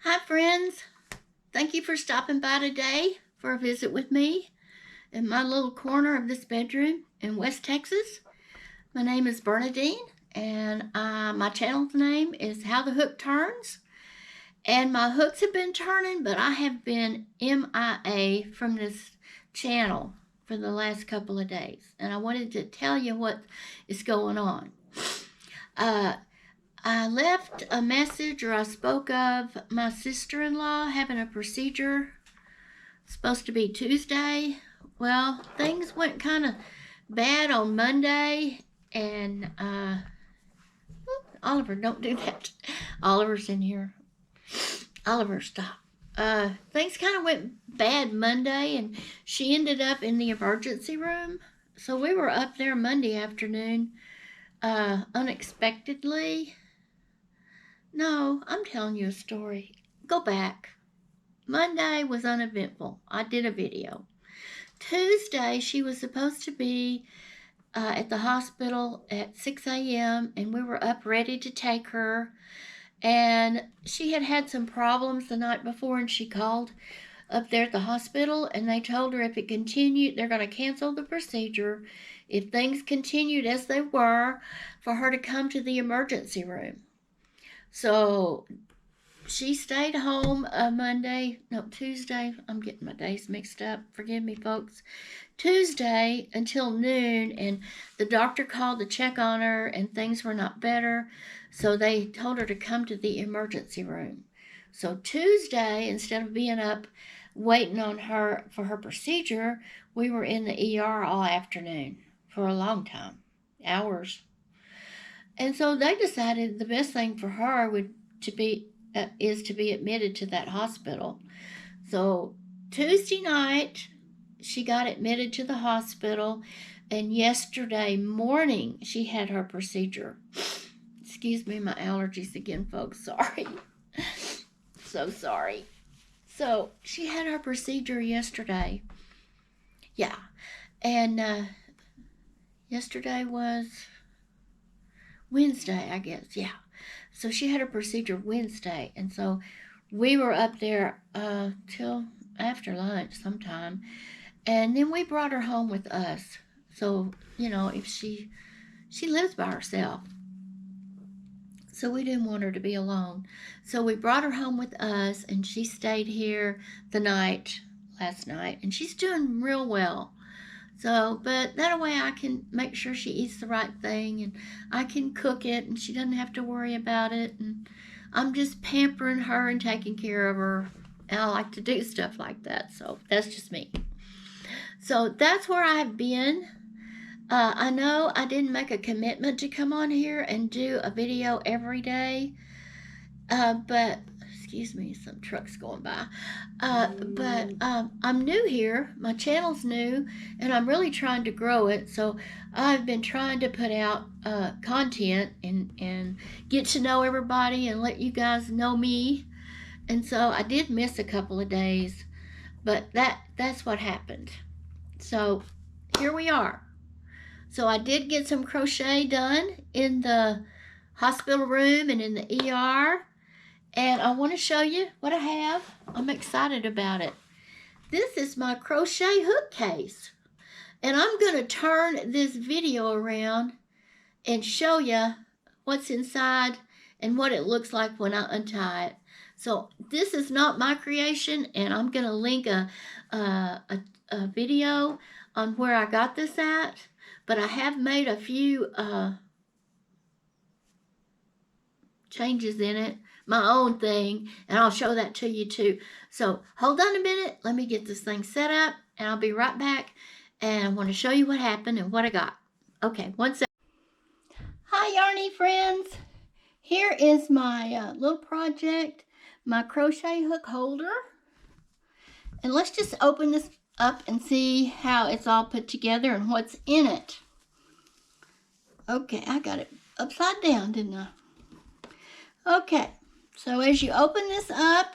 Hi friends, thank you for stopping by today for a visit with me in my little corner of this bedroom in West Texas. My name is Bernadine and my channel's name is How the Hook Turns. And my hooks have been turning, but I have been MIA from this channel for the last couple of days. And I wanted to tell you what is going on. I left a message, or I spoke of my sister-in-law having a procedure, supposed to be Tuesday. Well, things went kind of bad on Monday, and Oliver, don't do that. Oliver's in here. Oliver, stop. Things kind of went bad Monday, and she ended up in the emergency room. So we were up there Monday afternoon, unexpectedly. No, I'm telling you a story. Go back. Monday was uneventful. I did a video. Tuesday, she was supposed to be at the hospital at 6 a.m. and we were up ready to take her. And she had had some problems the night before, and she called up there at the hospital, and they told her if it continued, they're going to cancel the procedure. If things continued as they were, for her to come to the emergency room. So she stayed home Tuesday. I'm getting my days mixed up. Forgive me, folks. Tuesday until noon, and the doctor called to check on her, and things were not better. So they told her to come to the emergency room. So Tuesday, instead of being up waiting on her for her procedure, we were in the ER all afternoon for a long time, hours. And so they decided the best thing for her is to be admitted to that hospital. So Tuesday night, she got admitted to the hospital, and yesterday morning, she had her procedure. Excuse me, my allergies again, folks. Sorry. So sorry. So she had her procedure yesterday. Yeah. And yesterday was Wednesday, I guess, yeah. So she had her procedure Wednesday, and so we were up there till after lunch sometime, and then we brought her home with us. So, if she lives by herself, so we didn't want her to be alone. So we brought her home with us, and she stayed here last night, and she's doing real well. So, but that way I can make sure she eats the right thing, and I can cook it, and she doesn't have to worry about it, and I'm just pampering her and taking care of her, and I like to do stuff like that, so that's just me. So that's where I've been. I know I didn't make a commitment to come on here and do a video every day, but excuse me, some trucks going by. But I'm new here. My channel's new, and I'm really trying to grow it. So I've been trying to put out content and get to know everybody and let you guys know me. And so I did miss a couple of days, but that's what happened. So here we are. So I did get some crochet done in the hospital room and in the ER. And I want to show you what I have. I'm excited about it. This is my crochet hook case. And I'm going to turn this video around and show you what's inside and what it looks like when I untie it. So this is not my creation, and I'm going to link a video on where I got this at. But I have made a few changes in it, my own thing, and I'll show that to you too. So hold on a minute, let me get this thing set up, and I'll be right back, and I want to show you what happened and what I got. Okay, one second. Hi Yarny friends, here is my little project, my crochet hook holder, and let's just open this up and see how it's all put together and what's in it. Okay, I got it upside down, didn't I? Okay, so as you open this up,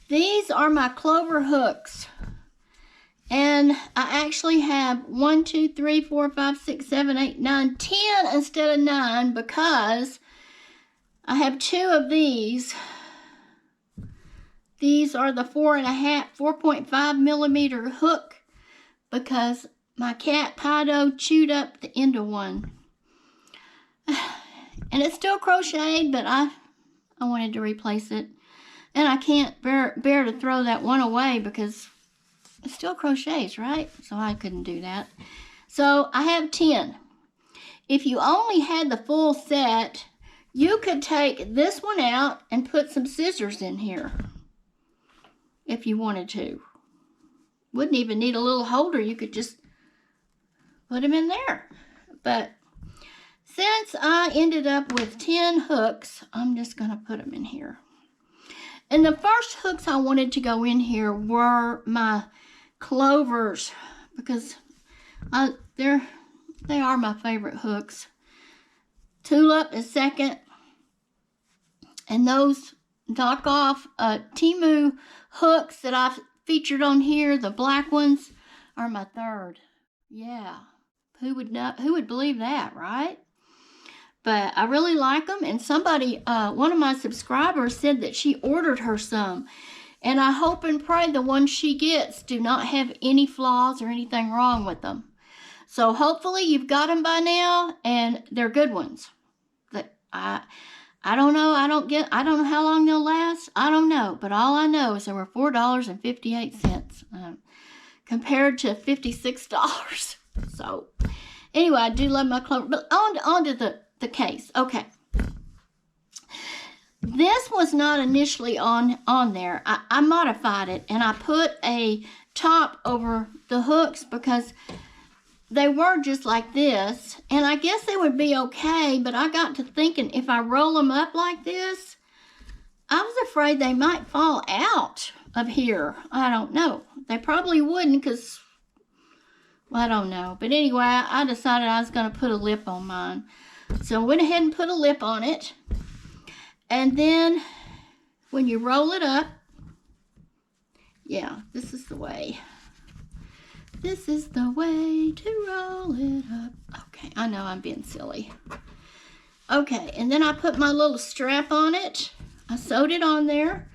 these are my clover hooks. And I actually have 1, 2, 3, 4, 5, 6, 7, 8, 9, 10 instead of 9 because I have 2 of these These are the 4.5 millimeter hook because my cat Pido chewed up the end of one. And it's still crocheted, but I wanted to replace it. And I can't bear to throw that one away because it still crochets, right? So I couldn't do that. So I have 10. If you only had the full set, you could take this one out and put some scissors in here if you wanted to. Wouldn't even need a little holder. You could just put them in there. But since I ended up with 10 hooks, I'm just going to put them in here. And the first hooks I wanted to go in here were my clovers because they are my favorite hooks. Tulip is second. And those knockoff Temu hooks that I've featured on here, the black ones, are my third. Yeah, who would believe that, right? But I really like them, and somebody, one of my subscribers said that she ordered her some, and I hope and pray the ones she gets do not have any flaws or anything wrong with them. So hopefully you've got them by now, and they're good ones. But I don't know. I don't know how long they'll last. I don't know. But all I know is they were $4.58 compared to $56. So anyway, I do love my clover. But on to the case. Okay. This was not initially on there. I modified it, and I put a top over the hooks because they were just like this, and I guess they would be okay, but I got to thinking if I roll them up like this, I was afraid they might fall out of here. I don't know. They probably wouldn't because, well, I don't know. But anyway, I decided I was going to put a lip on mine. So I went ahead and put a lip on it. And then when you roll it up, yeah, this is the way. This is the way to roll it up. Okay, I know I'm being silly. Okay, and then I put my little strap on it. I sewed it on there.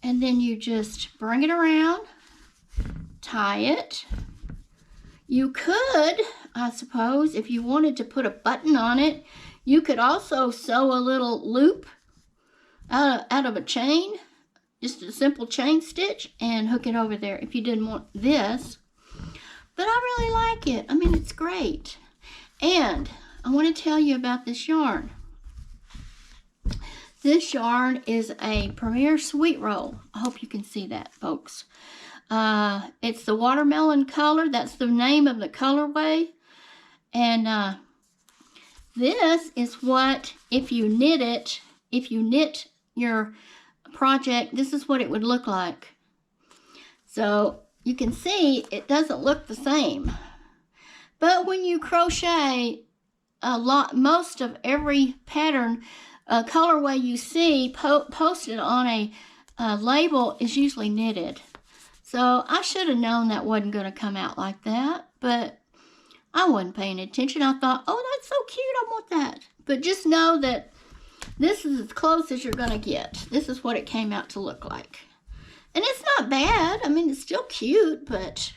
And then you just bring it around, tie it. You could, I suppose, if you wanted to put a button on it, you could also sew a little loop out of a chain, just a simple chain stitch, and hook it over there if you didn't want this. But I really like it. I mean, it's great. And I want to tell you about this yarn. This yarn is a Premier Sweet Roll. I hope you can see that, folks. It's the watermelon color. That's the name of the colorway. And this is what, if you knit your project, this is what it would look like. So you can see it doesn't look the same. But when you crochet most of every pattern colorway you see posted on a label is usually knitted. So I should have known that wasn't going to come out like that, but I wasn't paying attention. I thought, oh, that's so cute, I want that. But just know that this is as close as you're going to get. This is what it came out to look like. And it's not bad. I mean, it's still cute, but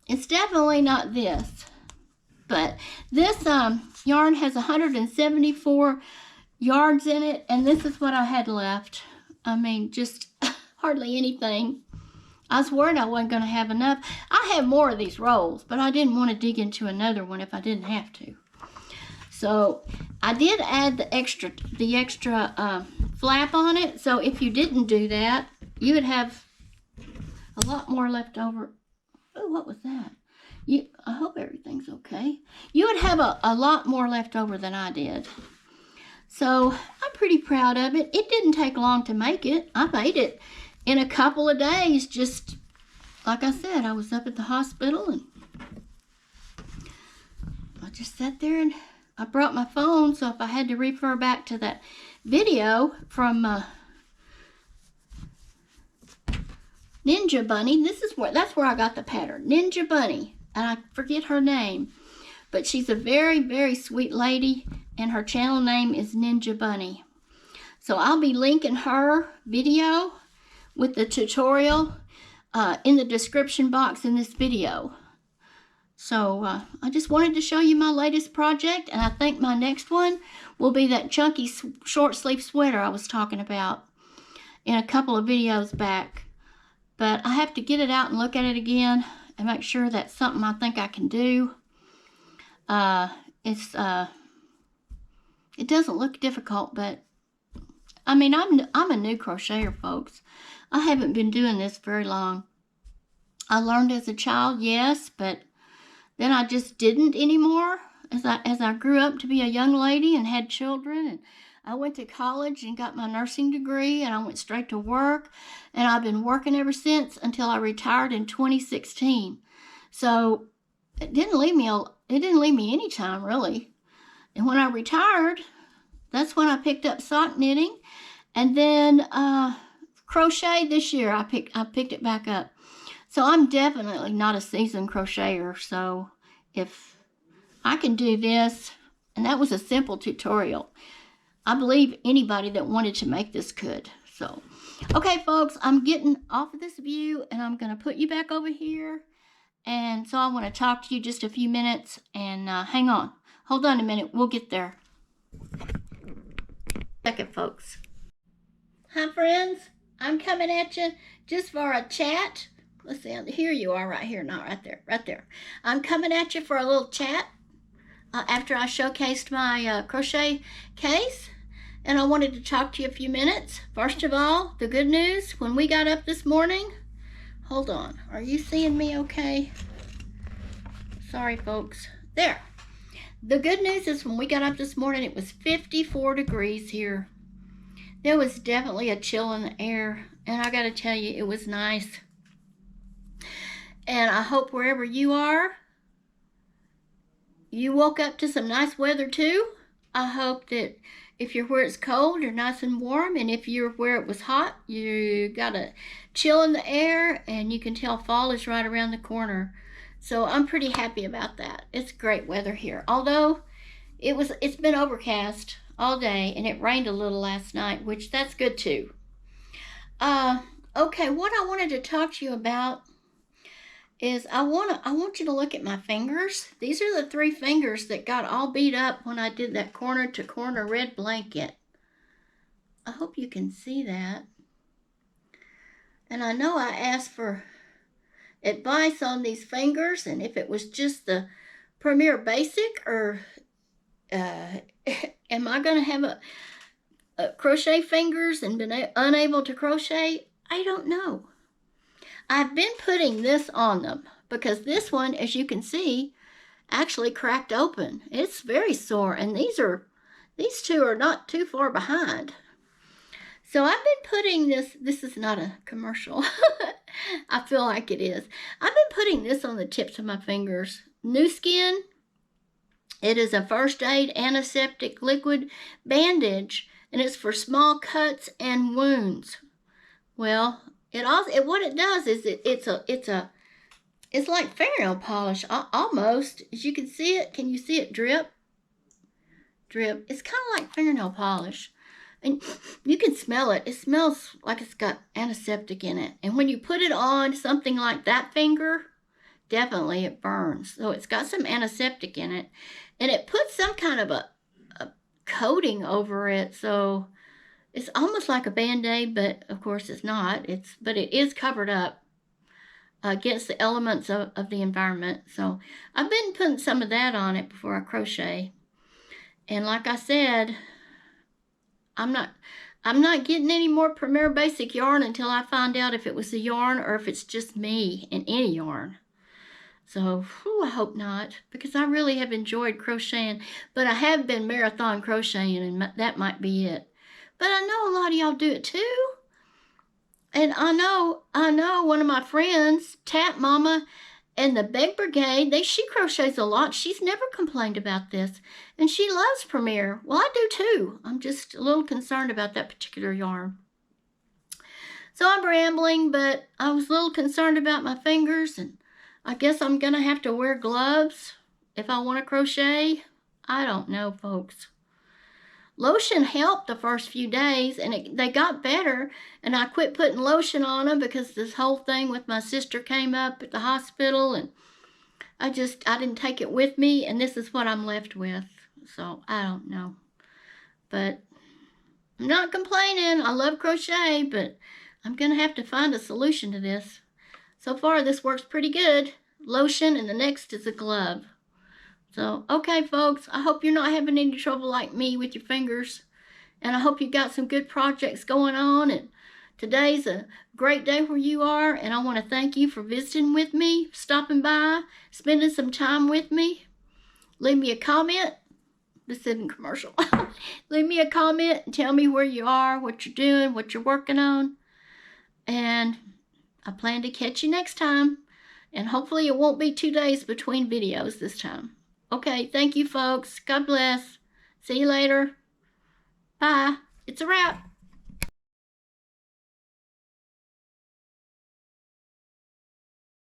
it's definitely not this. But this yarn has 174 yards in it, and this is what I had left. I mean, just hardly anything. I was worried I wasn't going to have enough. I have more of these rolls, but I didn't want to dig into another one if I didn't have to. So I did add the extra flap on it. So if you didn't do that, you would have a lot more left over. Oh, what was that? I hope everything's okay. You would have a lot more left over than I did. So I'm pretty proud of it. It didn't take long to make it. I made it in a couple of days. Just like I said, I was up at the hospital and I just sat there and I brought my phone. So if I had to refer back to that video from Ninja Bunny, that's where I got the pattern. Ninja Bunny. And I forget her name, but she's a very, very sweet lady, and her channel name is Ninja Bunny. So I'll be linking her video with the tutorial in the description box in this video. So I just wanted to show you my latest project, and I think my next one will be that chunky short sleeve sweater I was talking about in a couple of videos back. But I have to get it out and look at it again and make sure that's something I think I can do. It doesn't look difficult, but I mean, I'm a new crocheter, folks. I haven't been doing this very long. I learned as a child, yes, but then I just didn't anymore as I grew up to be a young lady and had children, and I went to college and got my nursing degree, and I went straight to work, and I've been working ever since until I retired in 2016. So it didn't leave me any time, really. And when I retired, that's when I picked up sock knitting, and then crochet this year I picked it back up. So I'm definitely not a seasoned crocheter. So if I can do this, and that was a simple tutorial, I believe anybody that wanted to make this could. So, okay, folks, I'm getting off of this view, and I'm going to put you back over here. And so I want to talk to you just a few minutes, and hang on. Hold on a minute. We'll get there. Second, folks. Hi, friends. I'm coming at you just for a chat. Let's see. Here you are right here. Not right there. Right there. I'm coming at you for a little chat after I showcased my crochet case. And I wanted to talk to you a few minutes. First of all, the good news. When we got up this morning. Hold on. Are you seeing me okay? Sorry, folks. There. The good news is when we got up this morning, it was 54 degrees here. There was definitely a chill in the air, and I got to tell you, it was nice. And I hope wherever you are, you woke up to some nice weather too. I hope that if you're where it's cold, you're nice and warm, and if you're where it was hot, you got a chill in the air, and you can tell fall is right around the corner. So I'm pretty happy about that. It's great weather here. Although it's been overcast all day, and it rained a little last night, which that's good too. Okay, what I wanted to talk to you about is I want you to look at my fingers. These are the 3 fingers that got all beat up when I did that corner to corner red blanket. I hope you can see that. And I know I asked for advice on these fingers, and if it was just the Premier Basic, or am I going to have a crochet fingers and been unable to crochet? I don't know. I've been putting this on them because this one, as you can see, actually cracked open. It's very sore, and these 2 are not too far behind. So I've been putting this is not a commercial. I feel like it is. I've been putting this on the tips of my fingers. New Skin. It is a first aid antiseptic liquid bandage, and it's for small cuts and wounds. Well, what it does is it's like fingernail polish almost. As you can see it, can you see it drip? Drip. It's kind of like fingernail polish. And you can smell it. It smells like it's got antiseptic in it. And when you put it on something like that finger, definitely it burns. So it's got some antiseptic in it. And it puts some kind of a coating over it. So it's almost like a Band-Aid, but of course it's not. But it is covered up against the elements of the environment. So I've been putting some of that on it before I crochet. And like I said, I'm not getting any more Premier Basic yarn until I find out if it was the yarn or if it's just me in any yarn. So, I hope not, because I really have enjoyed crocheting, but I have been marathon crocheting, and that might be it. But I know a lot of y'all do it too. And I know one of my friends, Tap Mama, and the Beg Brigade, she crochets a lot. She's never complained about this. And she loves Premier. Well, I do too. I'm just a little concerned about that particular yarn. So I'm rambling, but I was a little concerned about my fingers, and I guess I'm going to have to wear gloves if I want to crochet. I don't know, folks. Lotion helped the first few days, and they got better, and I quit putting lotion on them because this whole thing with my sister came up at the hospital, and I didn't take it with me, and this is what I'm left with. So I don't know, but I'm not complaining. I love crochet, but I'm gonna have to find a solution to this. So far this works pretty good. Lotion, and the next is a glove. So, okay, folks, I hope you're not having any trouble like me with your fingers. And I hope you got some good projects going on. And today's a great day where you are. And I want to thank you for visiting with me, stopping by, spending some time with me. Leave me a comment. This isn't commercial. Leave me a comment and tell me where you are, what you're doing, what you're working on. And I plan to catch you next time. And hopefully it won't be 2 days between videos this time. Okay, thank you, folks. God bless. See you later. Bye. It's a wrap.